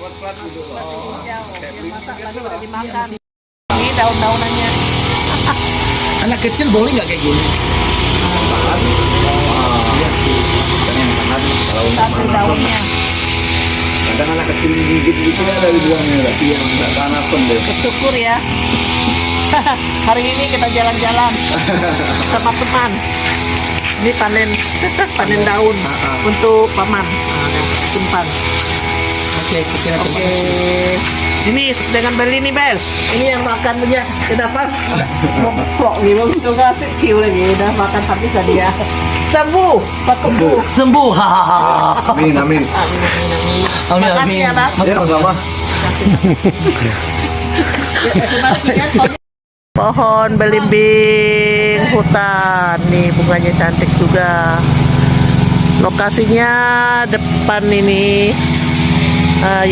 Batu hijau. Yang masak tadi udah dimakan. Ini daun-daunannya. Anak kecil boleh nggak kayak gini? Iya sih. Kan yang tahan kalau Satu daunnya. kadang anak kecil gigit gitu ya dari buangnya, tapi yang nggak tahan asam deh. Bersyukur ya. Hari ini kita jalan-jalan sama teman. Ini panen daun untuk paman. Simpan. Oke, terima Oke. kasih. Ini dengan beli nih Bel. Ini yang makan punya. Kenapa? Moplok nih, mau kasih ciu lagi. Udah makan habis tadi ya. Sembuh, Pak Kembu. Sembuh. Hahaha. Amin, amin. Amin, Makasih amin. ya, Bang. Ya, sama. Pohon belimbing hutan. Nih bunganya cantik juga. Lokasinya depan ini.